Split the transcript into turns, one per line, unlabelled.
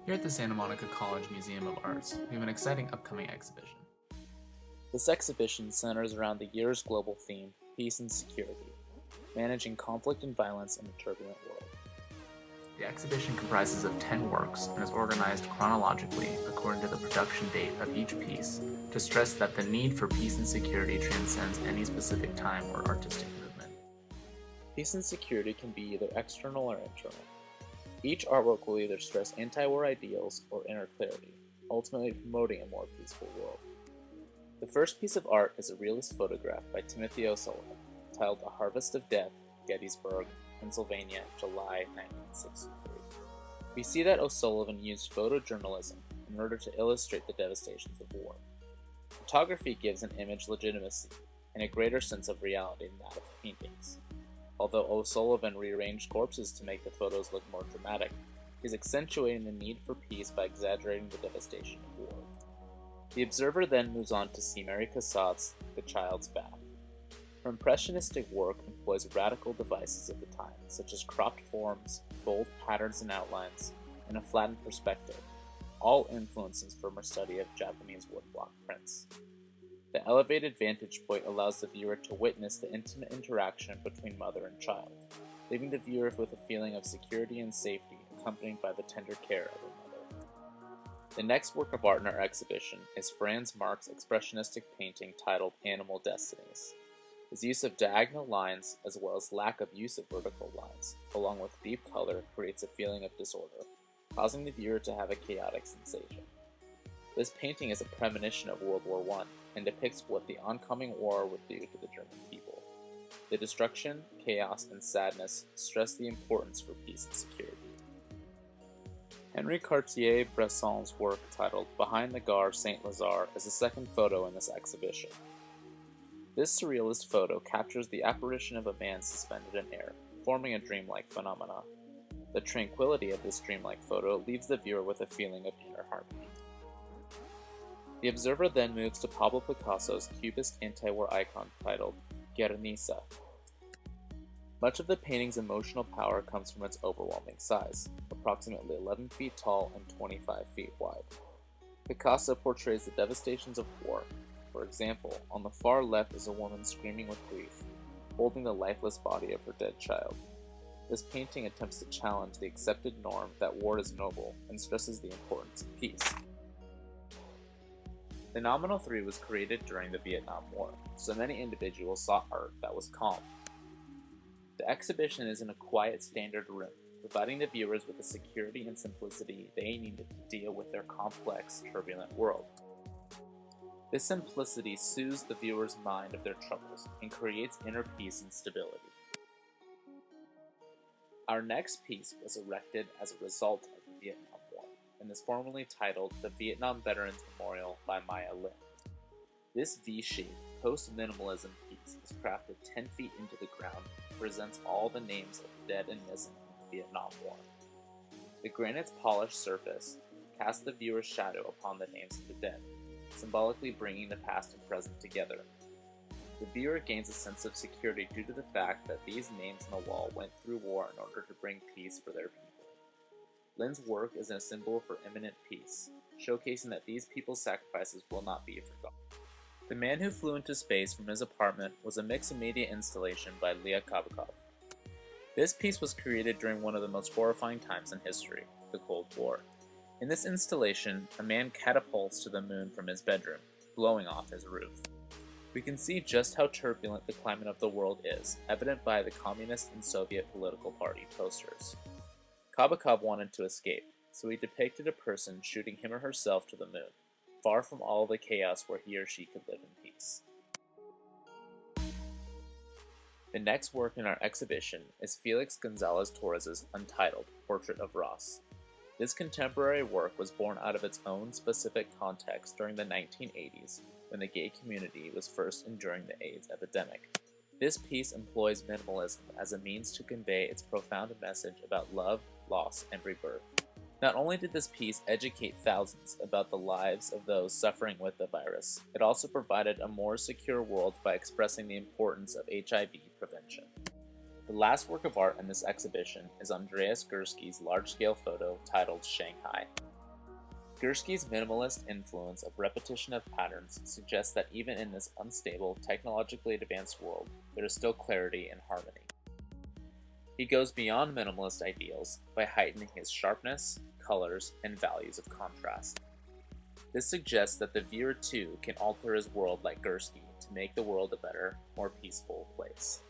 Here at the Santa Monica College Museum of Arts, we have an exciting upcoming exhibition.
This exhibition centers around the year's global theme, peace and security, managing conflict and violence in a turbulent world.
The exhibition comprises of 10 works and is organized chronologically according to the production date of each piece to stress that the need for peace and security transcends any specific time or artistic movement.
Peace and security can be either external or internal. Each artwork will either stress anti-war ideals or inner clarity, ultimately promoting a more peaceful world. The first piece of art is a realist photograph by Timothy O'Sullivan, titled A Harvest of Death, Gettysburg, Pennsylvania, July 1963. We see that O'Sullivan used photojournalism in order to illustrate the devastations of war. Photography gives an image legitimacy and a greater sense of reality than that of paintings. Although O'Sullivan rearranged corpses to make the photos look more dramatic, he's accentuating the need for peace by exaggerating the devastation of war. The observer then moves on to see Mary Cassatt's The Child's Bath. Her impressionistic work employs radical devices of the time, such as cropped forms, bold patterns and outlines, and a flattened perspective, all influences from her study of Japanese woodblock prints. The elevated vantage point allows the viewer to witness the intimate interaction between mother and child, leaving the viewer with a feeling of security and safety accompanied by the tender care of her mother. The next work of art in our exhibition is Franz Marc's expressionistic painting titled Animal Destinies. His use of diagonal lines, as well as lack of use of vertical lines, along with deep color, creates a feeling of disorder, causing the viewer to have a chaotic sensation. This painting is a premonition of World War I and depicts what the oncoming war would do to the German people. The destruction, chaos, and sadness stress the importance for peace and security. Henri Cartier-Bresson's work titled Behind the Gare Saint-Lazare is the second photo in this exhibition. This surrealist photo captures the apparition of a man suspended in air, forming a dreamlike phenomena. The tranquility of this dreamlike photo leaves the viewer with a feeling of inner harmony. The observer then moves to Pablo Picasso's Cubist anti-war icon titled Guernica. Much of the painting's emotional power comes from its overwhelming size, approximately 11 feet tall and 25 feet wide. Picasso portrays the devastations of war. For example, on the far left is a woman screaming with grief, holding the lifeless body of her dead child. This painting attempts to challenge the accepted norm that war is noble and stresses the importance of peace. The Nominal 3 was created during the Vietnam War, so many individuals sought art that was calm. The exhibition is in a quiet standard room, providing the viewers with the security and simplicity they needed to deal with their complex, turbulent world. This simplicity soothes the viewer's mind of their troubles and creates inner peace and stability. Our next piece was erected as a result of the Vietnam War and is formally titled The Vietnam Veterans Memorial by Maya Lin. This V-shaped, post-minimalism piece is crafted 10 feet into the ground and presents all the names of the dead and missing in the Vietnam War. The granite's polished surface casts the viewer's shadow upon the names of the dead, symbolically bringing the past and present together. The viewer gains a sense of security due to the fact that these names on the wall went through war in order to bring peace for their people. Lin's work is a symbol for imminent peace, showcasing that these people's sacrifices will not be forgotten. The Man Who Flew into Space from His Apartment was a mixed media installation by Leah Kabakov. This piece was created during one of the most horrifying times in history, the Cold War. In this installation, a man catapults to the moon from his bedroom, blowing off his roof. We can see just how turbulent the climate of the world is, evident by the Communist and Soviet political party posters. Kabakov wanted to escape, so he depicted a person shooting him or herself to the moon, far from all the chaos where he or she could live in peace. The next work in our exhibition is Felix Gonzalez Torres's Untitled Portrait of Ross. This contemporary work was born out of its own specific context during the 1980s, when the gay community was first enduring the AIDS epidemic. This piece employs minimalism as a means to convey its profound message about love, loss, and rebirth. Not only did this piece educate thousands about the lives of those suffering with the virus, it also provided a more secure world by expressing the importance of HIV prevention. The last work of art in this exhibition is Andreas Gursky's large-scale photo titled Shanghai. Gursky's minimalist influence of repetition of patterns suggests that even in this unstable, technologically advanced world, there is still clarity and harmony. He goes beyond minimalist ideals by heightening his sharpness, colors, and values of contrast. This suggests that the viewer too can alter his world like Gursky to make the world a better, more peaceful place.